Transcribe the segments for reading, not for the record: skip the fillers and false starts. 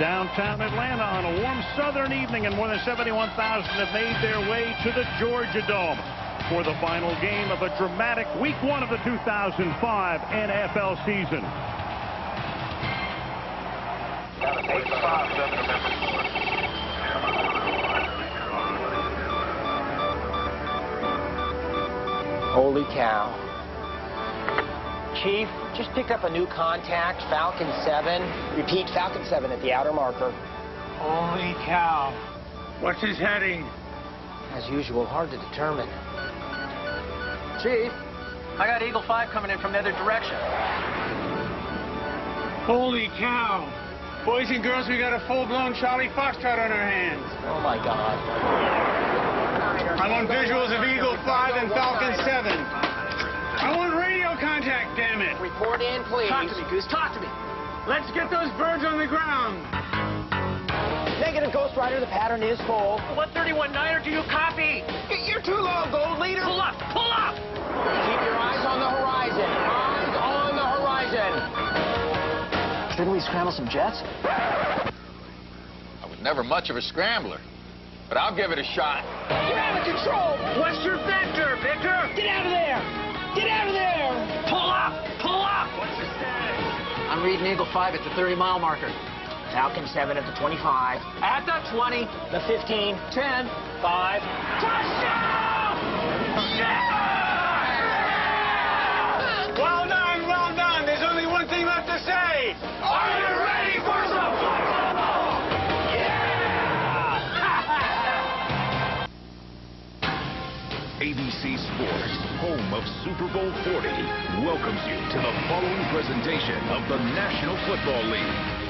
Downtown Atlanta on a warm southern evening, and more than 71,000 have made their way to the Georgia Dome for the final game of a dramatic Week 1 of the 2005 NFL season. Holy cow. Chief, just picked up a new contact, Falcon 7. Repeat, Falcon 7 at the outer marker. Holy cow. What's his heading? As usual, hard to determine. Chief, I got Eagle 5 coming in from the other direction. Holy cow. Boys and girls, we got a full-blown Charlie Foxtrot on our hands. Oh, my God. I want visuals of Eagle 5 and Falcon 7. I want radio contact, damn it. Report in, please. Talk to me, Goose. Talk to me. Let's get those birds on the ground. Negative, Ghost Rider. The pattern is full. 131-9er, do you copy? You're too low, Gold Leader. Pull up. Pull up. Keep your eyes on the horizon. Eyes on the horizon. Shouldn't we scramble some jets? I was never much of a scrambler, but I'll give it a shot. You're out of control. What's your vector, Victor? Get out of there. Get out of there. Pull up. Pull up. What's your status? I'm reading Eagle 5 at the 30-mile marker. Falcon 7 at the 25. At the 20. The 15. 10. 5. Touchdown! Yeah! Well done, well done. There's only one thing left to say. Are you ready for some football? Yeah! ABC Sports, home of Super Bowl 40, welcomes you to the following presentation of the National Football League.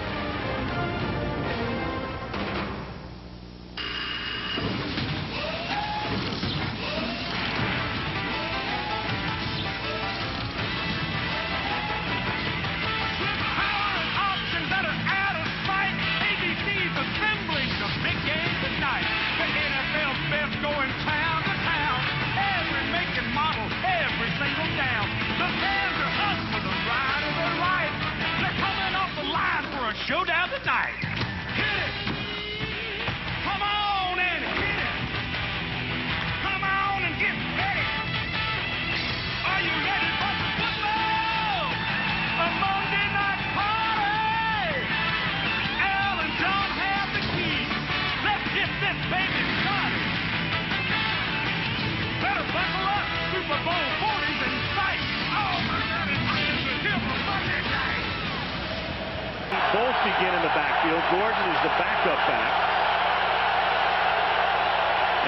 Showdown tonight. Hit it. Come on and hit it. Come on and get ready. Are you ready for some football? A Monday night party. Al and John have the keys. Let's get this baby started. Better buckle up. Super Bowl 40's in sight. Oh my God, it's here for Monday night. Both begin in the backfield. Gordon is the backup back.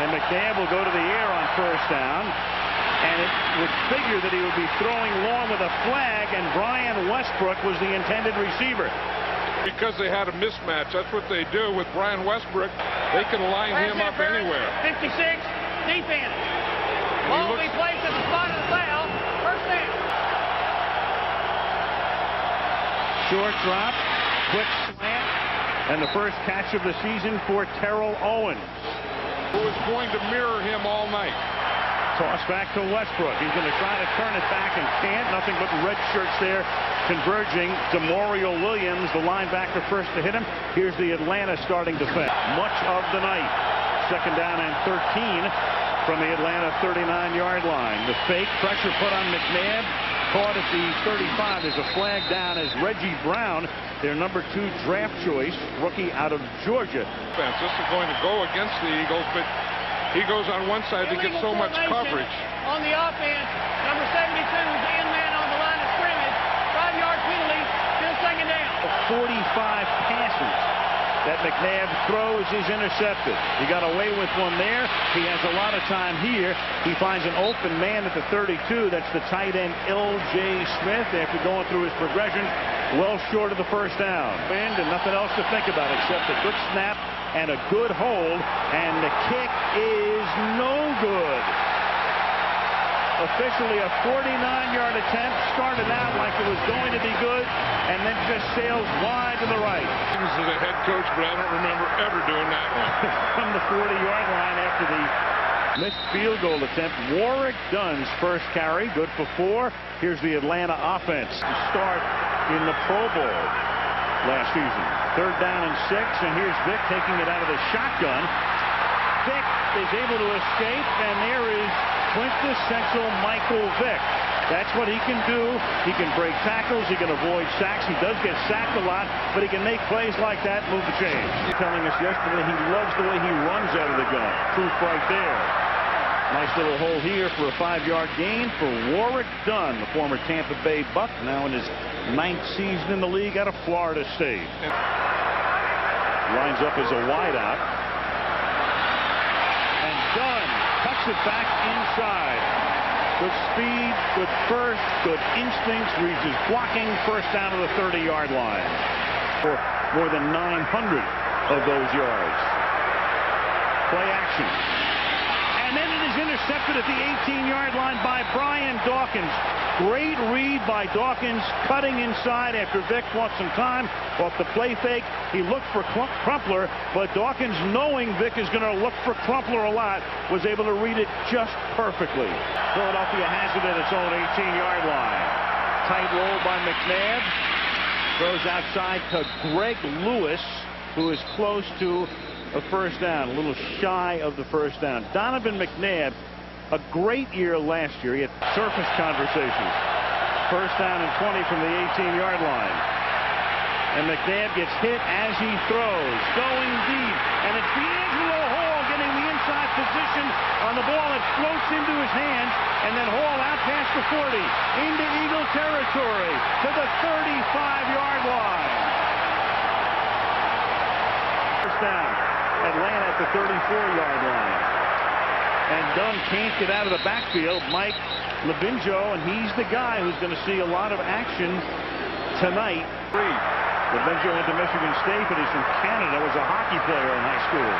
And McNabb will go to the air on first down. And it would figure that he would be throwing long with a flag, and Brian Westbrook was the intended receiver. Because they had a mismatch. That's what they do with Brian Westbrook. They can line him up anywhere. 56, defense. Ball will be placed at the spot of the foul. First down. Short drop. Quick slant, and the first catch of the season for Terrell Owens. Who is going to mirror him all night. Toss back to Westbrook. He's going to try to turn it back and can't. Nothing but red shirts there converging. DeMario Williams, the linebacker, first to hit him. Here's the Atlanta starting defense. Much of the night. Second down and 13 from the Atlanta 39-yard line. The fake pressure put on McNabb. Caught at the 35. There's a flag down as Reggie Brown, their number 2 draft choice, rookie out of Georgia. This is going to go against the Eagles, but he goes on one side to get so much coverage. On the offense, number 72 is the in-man on the line of scrimmage. 5-yard penalty, still second down. 45 passes that McNabb throws is intercepted. He got away with one there. He has a lot of time here. He finds an open man at the 32. That's the tight end, L.J. Smith, after going through his progression. Well short of the first down. And nothing else to think about except a good snap and a good hold. And the kick is no good. Officially a 49-yard attempt. Started out like it was going to be good, and then just sails wide to the right. This is a head coach, but I don't remember ever doing that one. From the 40-yard line after the missed field goal attempt. Warwick Dunn's first carry, good for 4. Here's the Atlanta offense to start in the Pro Bowl last season. 3rd down and 6, and here's Vick taking it out of the shotgun. Vick is able to escape, and there is quintessential Michael Vick. That's what he can do. He can break tackles. He can avoid sacks. He does get sacked a lot, but he can make plays like that, move the chains. Telling us yesterday he loves the way he runs out of the gun. Proof right there. Nice little hole here for a 5-yard gain for Warrick Dunn, the former Tampa Bay Buck, now in his 9th season in the league out of Florida State. Lines up as a wideout. And Dunn cuts it back inside. Good speed, good burst, good instincts, reads his blocking, 1st down to the 30-yard line. For more than 900 of those yards. Play action. And then it is intercepted at the 18-yard line by Brian Dawkins. Great read by Dawkins, cutting inside after Vick bought some time off the play fake. He looked for Crumpler, but Dawkins, knowing Vick is going to look for Crumpler a lot, was able to read it just perfectly. Philadelphia has it at its own 18-yard line. Tight roll by McNabb. Throws outside to Greg Lewis, who is close to a 1st down, a little shy of the 1st down. Donovan McNabb, a great year last year. He had surface conversations. 1st down and 20 from the 18-yard line. And McNabb gets hit as he throws, going deep. And it's D'Angelo Hall getting the inside position on the ball. It floats into his hands. And then Hall out past the 40, into Eagle territory, to the 35-yard line. 1st down. Atlanta at the 34-yard line. And Dunn can't get out of the backfield. Mike Levinjo, and he's the guy who's going to see a lot of action tonight. Levinjo went to Michigan State, but he's from Canada, was a hockey player in high school.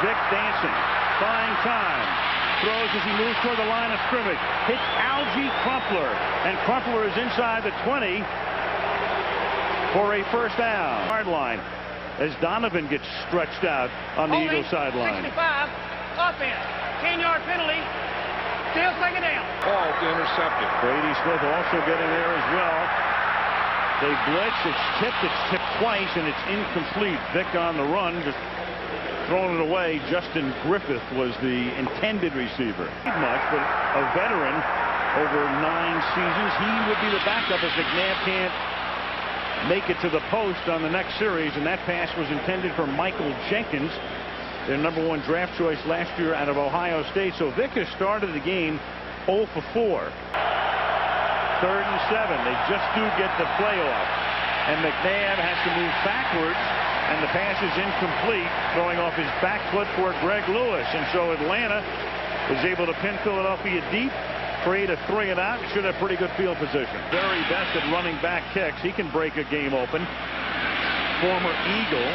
Vick dancing, buying time. Throws as he moves toward the line of scrimmage. Hits Algie Crumpler, and Crumpler is inside the 20 for a 1st down. Hard line. As Donovan gets stretched out on the Eagles sideline. 65, offense, 10-yard penalty, still 2nd down. Ball intercepted. Brady Smith also getting there as well. They blitz, it's tipped twice, and it's incomplete. Vick on the run, just throwing it away. Justin Griffith was the intended receiver. Not much, but a veteran over 9 seasons. He would be the backup if McNabb can't make it to the post on the next series, and that pass was intended for Michael Jenkins, their #1 draft choice last year out of Ohio State. So Vick has started the game 0 for 4. 3rd and 7. They just do get the play off, and McNabb has to move backwards, and the pass is incomplete, throwing off his back foot for Greg Lewis. And so Atlanta is able to pin Philadelphia deep, create a 3 and out. Should have pretty good field position. Very best at running back kicks. He can break a game open. Former Eagle.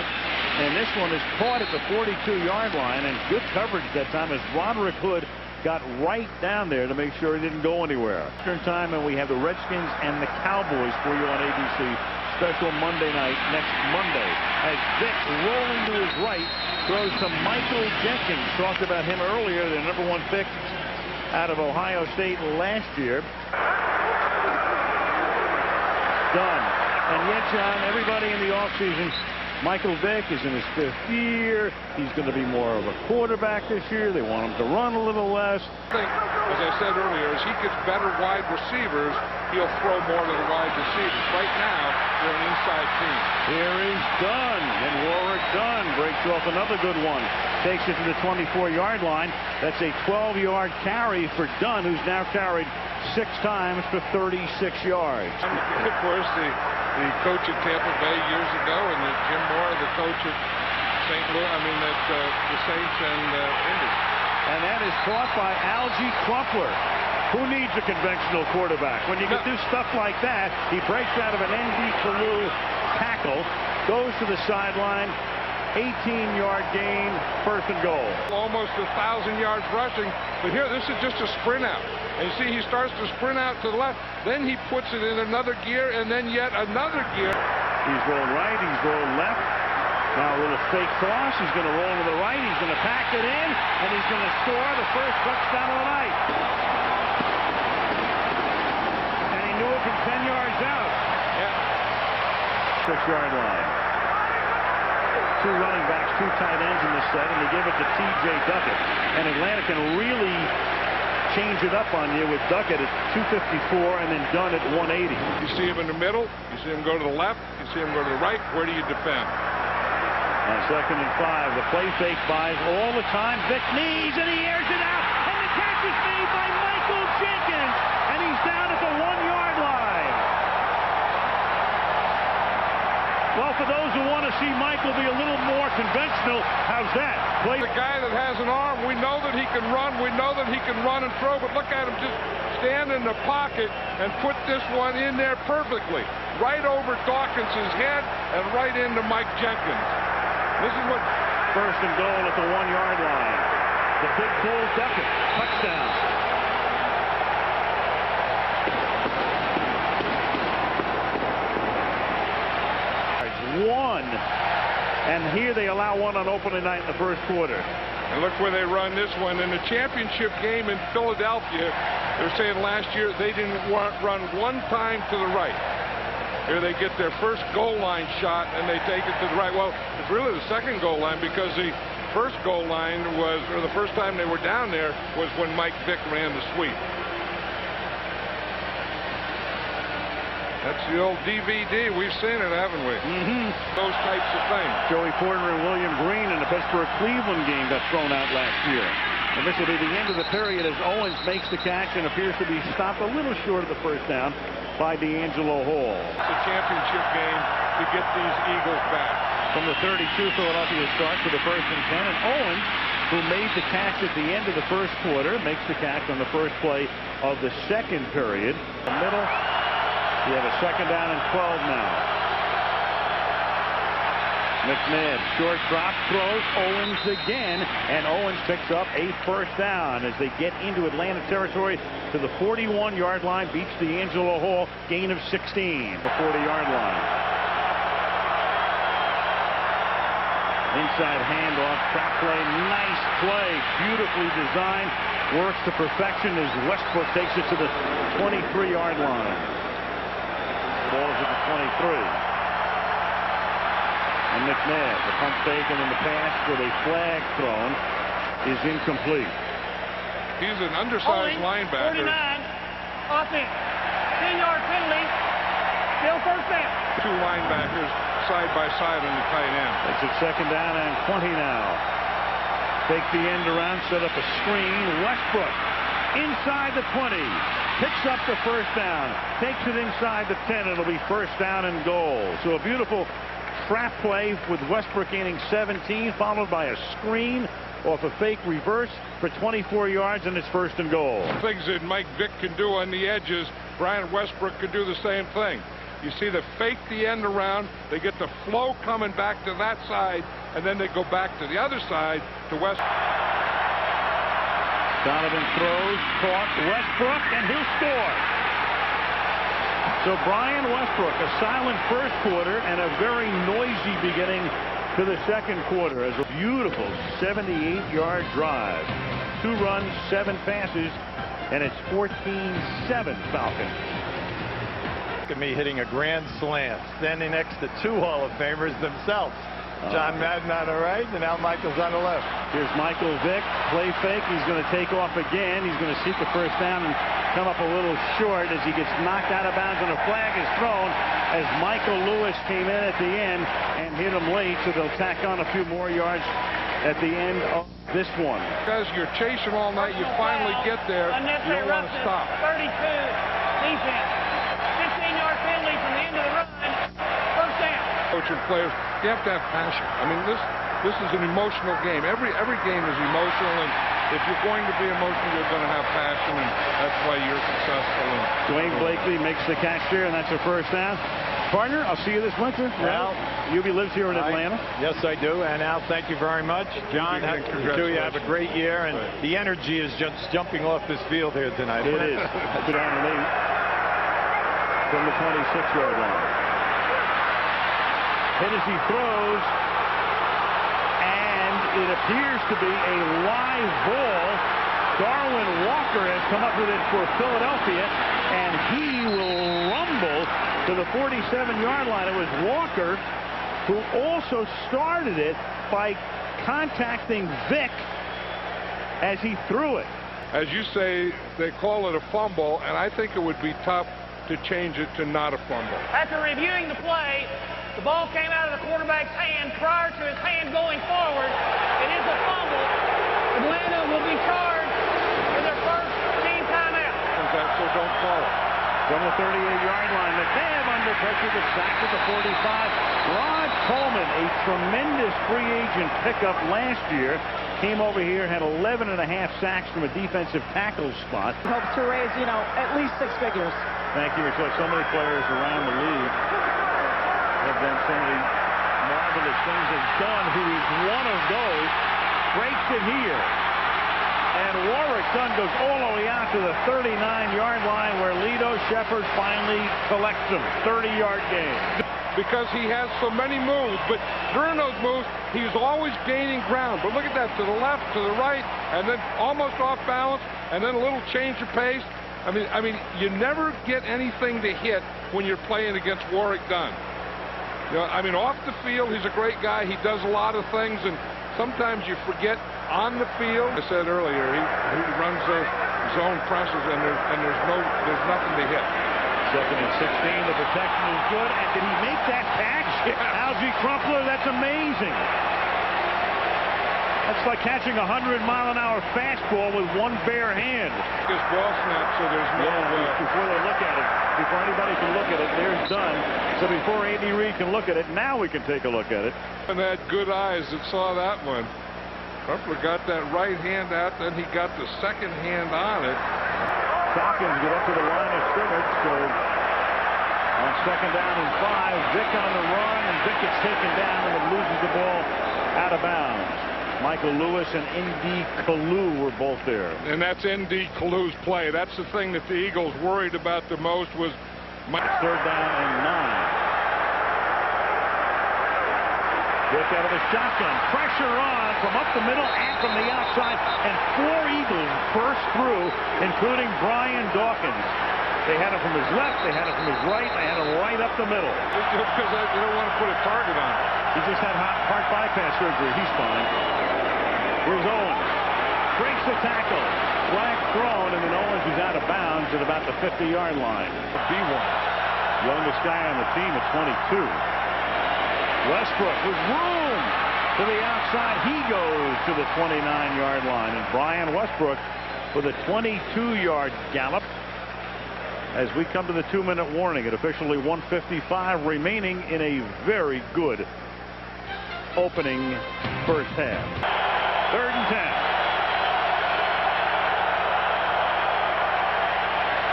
And this one is caught at the 42-yard line, and good coverage that time as Roderick Hood got right down there to make sure he didn't go anywhere. Eastern time, and we have the Redskins and the Cowboys for you on ABC. Special Monday night next Monday. As Vick, rolling to his right, throws to Michael Jenkins. Talked about him earlier, the #1 pick out of Ohio State last year. Done. And yet, John, everybody in the offseason, Michael Vick is in his 5th year. He's going to be more of a quarterback this year. They want him to run a little less. I think, as I said earlier, as he gets better wide receivers, he'll throw more to the wide receivers. Right now, they're an inside team. Here is Dunn, and Warrick Dunn breaks off another good one. Takes it to the 24-yard line. That's a 12-yard carry for Dunn, who's now carried 6 times for 36 yards. Of course, the coach at Tampa Bay years ago, and Jim Moore, the coach at St. Louis, the Saints and Indians. And that is caught by Algie Crumpler. Who needs a conventional quarterback? When you can do stuff like that, he breaks out of an ND Kalu tackle, goes to the sideline, 18-yard gain, 1st and goal. Almost 1,000 yards rushing, but here, this is just a sprint out. And you see, he starts to sprint out to the left, then he puts it in another gear, and then yet another gear. He's rolling right, he's rolling left. Now a little fake toss, he's going to roll to the right, he's going to pack it in, and he's going to score the first touchdown of the night. And he knew it from 10 yards out. 6-yard line. two running backs, two tight ends in the set, and they give it to T.J. Duckett. And Atlanta can really change it up on you with Duckett at 254 and then Dunn at 180. You see him in the middle. You see him go to the left. You see him go to the right. Where do you defend? On 2nd and 5, the play fake buys all the time. Vick knees and he airs it out. And the catch is made by Michael Jenkins. And he's down at the 1-yard line. Well, for those who want to see Michael be a little more conventional, how's that? The guy that has an arm, we know that he can run. We know that he can run and throw, but look at him just stand in the pocket and put this one in there perfectly. Right over Dawkins's head and right into Mike Jenkins. This is what... 1st and goal at the 1-yard line. The big bull Duckett. Touchdown. One. And here they allow one on opening night in the 1st quarter. And look where they run this one. In the championship game in Philadelphia, they're saying last year they didn't run one time to the right. Here they get their first goal line shot and they take it to the right. Well, it's really the second goal line because the first goal line was, or the first time they were down there was when Mike Vick ran the sweep. That's the old DVD. We've seen it, haven't we? Those types of things. Joey Porter and William Green in the Pittsburgh-Cleveland game got thrown out last year. And this will be the end of the period as Owens makes the catch and appears to be stopped a little short of the first down by D'Angelo Hall. It's a championship game to get these Eagles back. From the 32, Philadelphia starts with the 1st and 10. And Owens, who made the catch at the end of the 1st quarter, makes the catch on the first play of the 2nd period. The middle. We have a 2nd down and 12 now. McNabb, short drop, throws, Owens again, and Owens picks up a 1st down as they get into Atlanta territory to the 41-yard line, beats D'Angelo Hall, gain of 16, the 40-yard line. Inside handoff, trap play, nice play, beautifully designed, works to perfection as Westbrook takes it to the 23-yard line. Ball is at the 23. And McNabb, the pump fake and then the pass with a flag thrown is incomplete. He's an undersized linebacker. 49, offense, 10-yard penalty, still 1st down. Two linebackers side by side on the tight end. It's at 2nd down and 20 now. Take the end around, set up a screen. Westbrook inside the 20. Picks up the 1st down. Takes it inside the 10. It'll be 1st down and goal. So a beautiful trap play with Westbrook gaining 17, followed by a screen off a fake reverse for 24 yards, and it's 1st and goal. Things that Mike Vick can do on the edges, Brian Westbrook could do the same thing. You see the fake the end around, they get the flow coming back to that side, and then they go back to the other side to Westbrook. Donovan throws, caught Westbrook, and he'll score. So Brian Westbrook, a silent 1st quarter and a very noisy beginning to the 2nd quarter as a beautiful 78-yard drive. 2 runs, 7 passes, and it's 14-7 Falcons. Look at me hitting a grand slam, standing next to 2 Hall of Famers themselves. John Madden on the right, and now Michael's on the left. Here's Michael Vick, play fake. He's going to take off again. He's going to seek a 1st down and come up a little short as he gets knocked out of bounds, and a flag is thrown as Michael Lewis came in at the end and hit him late, so they'll tack on a few more yards at the end of this one. Because you're chasing all night, you finally get there, you don't want to stop. 32, defense, 15-yard penalty from the end of the run, 1st down. Coaching players, you have to have passion. I mean, this is an emotional game. Every game is emotional, and if you're going to be emotional, you're going to have passion, and that's why you're successful. And Dwayne Blakely makes the catch there, and that's a 1st down. Partner, I'll see you this winter. Al, Yubi lives here in Atlanta. Yes, I do. And Al, thank you very much. John, you have a great year, and the energy is just jumping off this field here tonight. It is. Put on an 8 from the 26-yard line. Hit as he throws, and it appears to be a live ball. Darwin Walker has come up with it for Philadelphia, and he will rumble to the 47-yard line. It was Walker who also started it by contacting Vick as he threw it. As you say, they call it a fumble, and I think it would be tough to change it to not a fumble. After reviewing the play, the ball came out of the quarterback's hand prior to his hand going forward. It is a fumble. Atlanta will be charged with their first team timeout. So don't call it. From the 38-yard line, McNabb under pressure, gets sacked at the 45. Rod Coleman, a tremendous free agent pickup last year, came over here, had 11.5 sacks from a defensive tackle spot. Hopes to raise, at least 6 figures. Thank you, Michelle. So many players around the league have done so many marvelous things. And Dunn, who is one of those, breaks it here. And Warwick Dunn goes all the way out to the 39-yard line where Lito Shepherd finally collects him. 30-yard gain. Because he has so many moves, but during those moves, he's always gaining ground. But look at that, to the left, to the right, and then almost off balance, and then a little change of pace. I mean, you never get anything to hit when you're playing against Warwick Dunn. Off the field, he's a great guy. He does a lot of things, and sometimes you forget on the field. I said earlier, he runs those zone presses, and there's nothing to hit. 2nd and 16, the protection is good, and did he make that catch? Yeah. Algie Crumpler, that's amazing. That's like catching a 100-mile-an-hour fastball with one bare hand. His ball snap, so there's no before they look at it, before anybody can look at it, there's Dunn. So before Andy Reid can look at it, now we can take a look at it. And had good eyes that saw that one. Crumpler got that right hand out, then he got the second hand on it. Falcons get up to the line of scrimmage, so on 2nd down and 5, Vick on the run, and Vick gets taken down and loses the ball out of bounds. Michael Lewis and N.D. Kalu were both there. And that's N.D. Kalu's play. That's the thing that the Eagles worried about the most was 3rd down and 9. Vick out of the shotgun. Pressure on from up the middle and from the outside. And 4 Eagles burst through, including Brian Dawkins. They had him from his left, they had him from his right, they had him right up the middle. Because they don't want to put a target on him. He just had heart bypass surgery. He's fine. Here's Owens. Breaks the tackle. Flag thrown, and then Owens is out of bounds at about the 50-yard line. B1. Youngest guy on the team at 22. Westbrook with room to the outside. He goes to the 29-yard line. And Brian Westbrook with a 22-yard gallop as we come to the 2-minute warning at officially 1:55 remaining in a very good opening first half. 3rd and 10.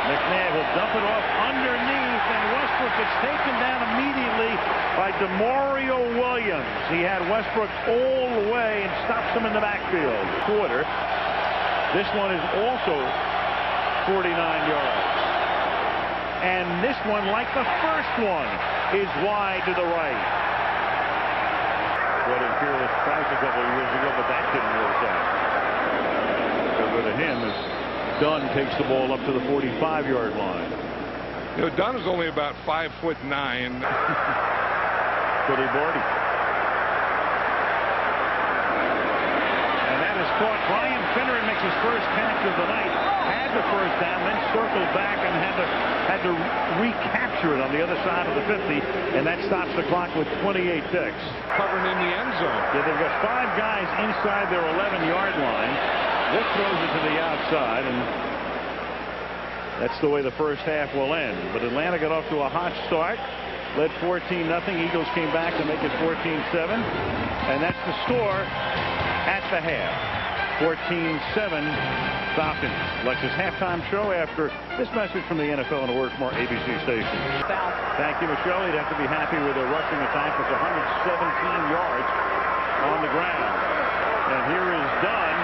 McNabb will dump it off underneath, and Westbrook gets taken down immediately by DeMario Williams. He had Westbrook all the way and stops him in the backfield. Quarter. This one is also 49 yards. And this one, like the first one, is wide to the right. Brought in Fearless Price a couple of years ago, but that didn't work out. So go to him as Dunn takes the ball up to the 45-yard line. Dunn is only about 5'9". Billy Bordy. And that is caught. Brian Finneran makes his first catch of the night. Had the first down, then circled back and had to recapture it on the other side of the 50, and that stops the clock with 28 ticks. Covering in the end zone. Yeah, they've got 5 guys inside their 11-yard line. This throws it to the outside, and that's the way the first half will end. But Atlanta got off to a hot start, led 14-0. Eagles came back to make it 14-7, and that's the score at the half. 14-7 Falcons. Lexus halftime show after this message from the NFL and a word from our ABC station. Thank you, Michelle. You'd have to be happy with a rushing attack with 117 yards on the ground. And here is Dunn,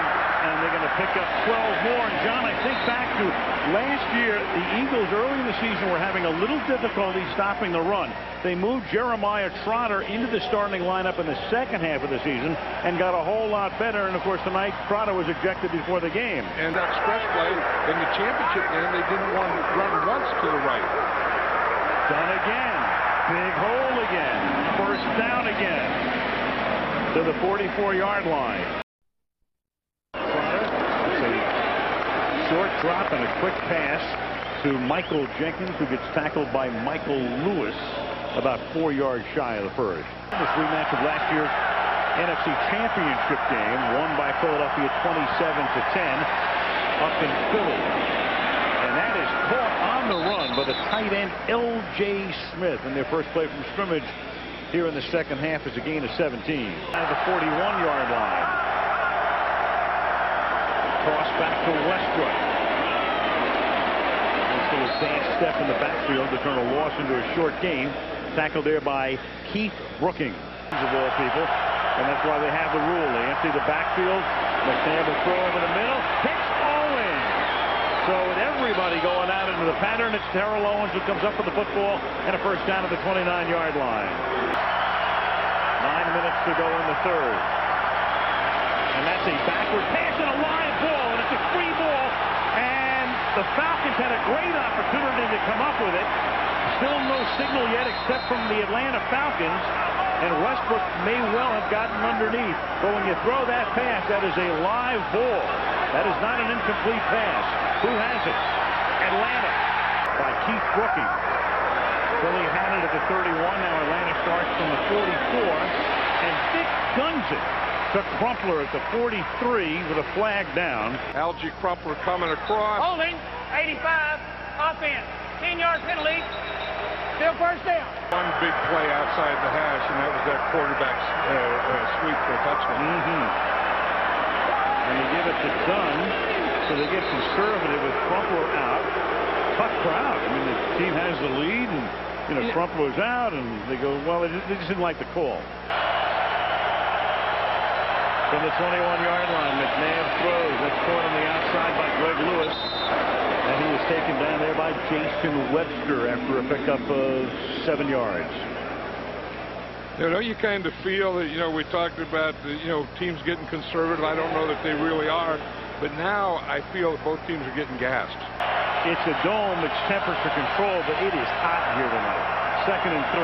and they're going to pick up 12 more. And John, I think back to last year, the Eagles early in the season were having a little difficulty stopping the run. They moved Jeremiah Trotter into the starting lineup in the second half of the season and got a whole lot better. And of course, tonight Trotter was ejected before the game. And that express play in the championship game, they didn't want to run once to the right. Dunn again. Big hole again. First down again. To the 44-yard line. It's a short drop and a quick pass to Michael Jenkins, who gets tackled by Michael Lewis about 4 yards shy of the first. This rematch of last year's NFC Championship game, won by Philadelphia 27-10 up in Philly. And that is caught on the run by the tight end L.J. Smith in their first play from scrimmage here in the second half. Is a gain of 17. At the 41-yard line. Toss back to Westbrook. This little dance step in the backfield to turn a loss into a short gain. Tackled there by Keith Brookings, of all people. And that's why they have the rule. They empty the backfield. McNabb will throw over the middle. Hits Owens. So with everybody going out into the pattern, it's Terrell Owens who comes up with the football and a first down at the 29-yard line. 9 minutes to go in the third. And that's a backward pass and a live ball, and it's a free ball. And the Falcons had a great opportunity to come up with it. Still no signal yet except from the Atlanta Falcons. And Westbrook may well have gotten underneath. But when you throw that pass, that is a live ball. That is not an incomplete pass. Who has it? Atlanta by Keith Brookings. Philly had it at the 31. Now Atlanta starts from the 44. And Vic guns it to Crumpler at the 43 with a flag down. Algie Crumpler coming across. Holding, 85, offense, 10-yard penalty, still first down. One big play outside the hash, and that was that quarterback sweep for a touchdown. And they give it to Dunn, so they get conservative with Crumpler out. Tough crowd. I mean, the team has the lead, and Crumpler's out, and they go, well, they just didn't like the call. From the 21-yard line, McNabb throws. That's caught on the outside by Greg Lewis. And he was taken down there by Jason Webster after a pickup of 7 yards. You kind of feel that, we talked about, teams getting conservative. I don't know that they really are. But now I feel that both teams are getting gassed. It's a dome. It's temperature control, but it is hot here tonight. 2nd and 3.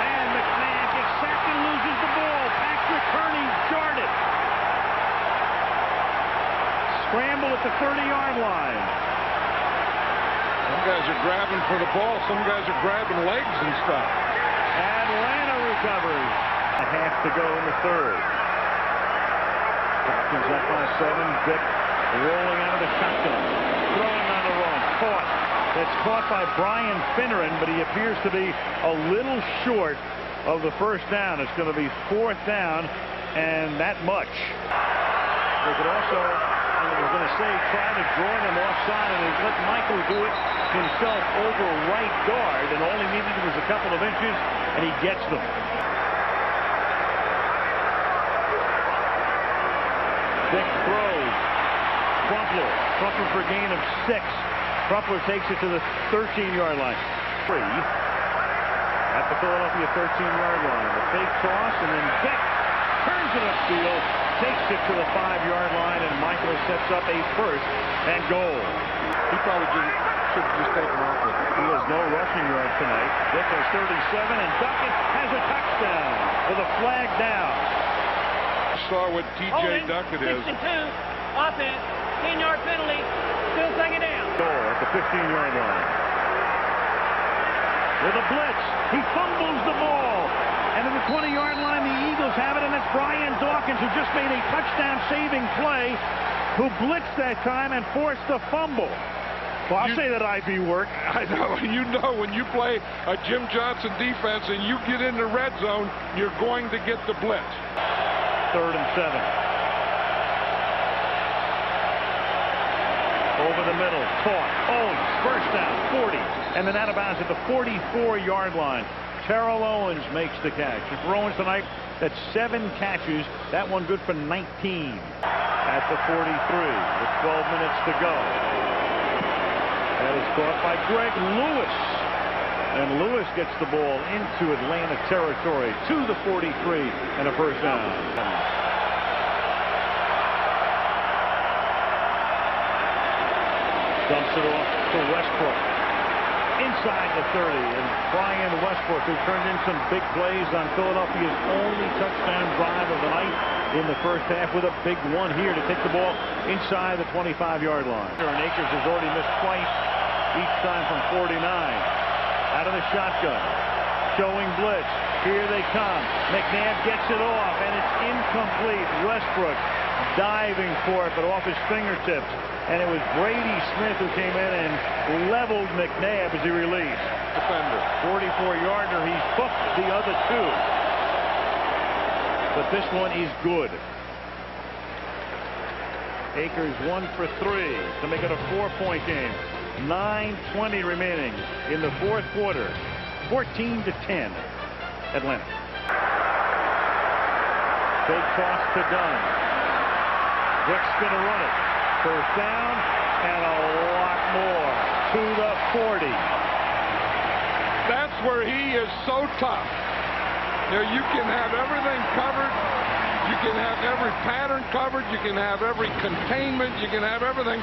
And McNabb gets sacked and loses the ball. Patrick Kearney shorted. Scramble at the 30-yard line. Some guys are grabbing for the ball. Some guys are grabbing legs and stuff. Atlanta recovers. A half to go in the third. Falcons up by 7. Vic rolling out of the shotgun. Throwing on the run. Caught. That's caught by Brian Finneran, but he appears to be a little short of the first down. It's going to be 4th down, and that much. They could also, I was going to say, try to draw them offside, and they let Michael do it himself over right guard, and all he needed was a couple of inches, and he gets them. Vic throws. Crumpler for a gain of 6. Crumpler takes it to the 13-yard line. 3 at the Philadelphia 13-yard line. The fake toss, and then Vic turns it upfield, takes it to the 5-yard line, and Michael sets up a 1st and goal. He probably should have just taken off with it. He has no rushing yards tonight. Vic has 37, and Duckett has a touchdown with a flag down. Saw what T.J. Duckett is. 62, offense, 10-yard penalty, still 2nd down. Goal at the 15-yard line. With a blitz, he fumbles the ball. And at the 20-yard line, the Eagles have it, and it's Brian Dawkins, who just made a touchdown-saving play, who blitzed that time and forced the fumble. Well, I'll say that IV worked. I know. When you play a Jim Johnson defense and you get in the red zone, you're going to get the blitz. 3rd and 7. Over the middle, caught. Owens, first down, 40. And then out of bounds at the 44-yard line. Terrell Owens makes the catch. And for Owens tonight, that's 7 catches. That one good for 19 at the 43 with 12 minutes to go. That is caught by Greg Lewis. And Lewis gets the ball into Atlanta territory to the 43 and a first down. Dumps it off to Westbrook. inside the 30. And Brian Westbrook, who turned in some big plays on Philadelphia's only touchdown drive of the night in the first half, with a big one here to take the ball inside the 25-yard line. And Akers has already missed twice, each time from 49. Out of the shotgun, showing blitz. Here they come. McNabb gets it off, and it's incomplete. Westbrook diving for it, but off his fingertips. And it was Brady Smith who came in and leveled McNabb as he released. Defender. 44-yarder. He's hooked the other two. But this one is good. Akers 1 for 3 to make it a 4-point game. 9:20 remaining in the fourth quarter. 14-10. Atlanta. Big toss to Dunn. Vick's going to run it. First down and a lot more to the 40. That's where he is so tough. You know, you can have everything covered. You can have every pattern covered. You can have every containment. You can have everything.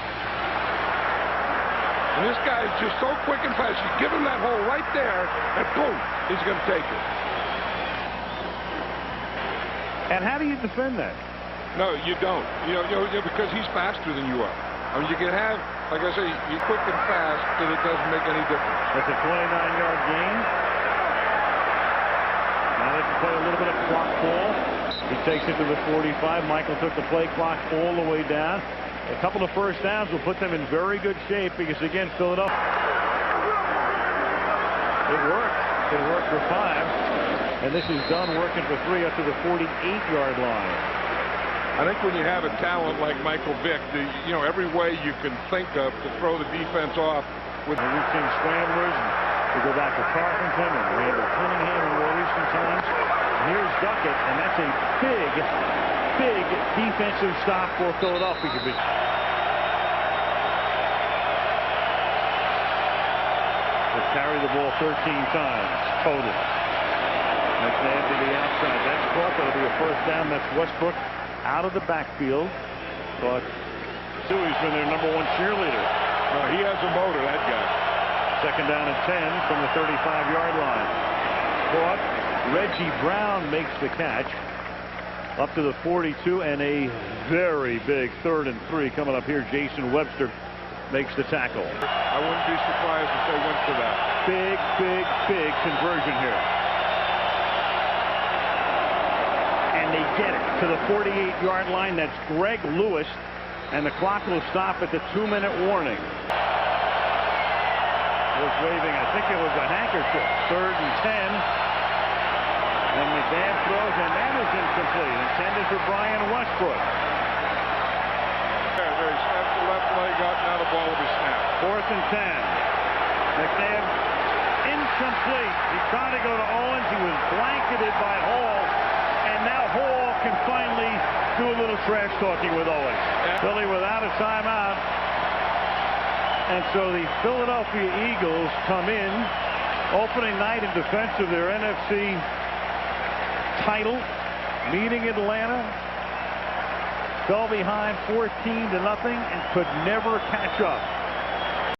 And this guy is just so quick and fast. You give him that hole right there, and boom, he's going to take it. And how do you defend that? No, you don't. You know, because he's faster than you are. I mean, you can have, like I say, you're quick and fast, that it doesn't make any difference. That's a 29-yard gain. Now they can play a little bit of clock ball. He takes it to the 45. Michael took the play clock all the way down. A couple of first downs will put them in very good shape because, again, Philadelphia. It worked. It worked for 5. And this is done working for 3 up to the 48-yard line. I think when you have a talent like Michael Vick, you know, every way you can think of to throw the defense off. We've seen scramblers. We go back to Tarkenton and Randall Cunningham in more recent times. And here's Duckett, and that's a big defensive stop for Philadelphia. They carry the ball 13 times total. McNabb to the outside. That's caught. That'll be a first down. That's Westbrook out of the backfield. But Stewie's been their #1 cheerleader. He has a motor, that guy. Second down and 10 from the 35-yard line. Caught. Reggie Brown makes the catch. Up to the 42, and a very big 3rd and 3 coming up here. Jason Webster makes the tackle. I wouldn't be surprised if they went for that. Big conversion here. And they get it to the 48-yard line. That's Greg Lewis, and the clock will stop at the 2-minute warning. Was waving, I think it was a handkerchief. 3rd and 10. And McNabb throws, and that is incomplete. Intended for Brian Westbrook. There he snapped the left leg out, now the ball will be snapped. 4th and 10. McNabb incomplete. He tried to go to Owens. He was blanketed by Hall. And now Hall can finally do a little trash talking with Owens. Philly without a timeout. And so the Philadelphia Eagles come in opening night in defense of their NFC title, meeting Atlanta, fell behind 14-0 and could never catch up.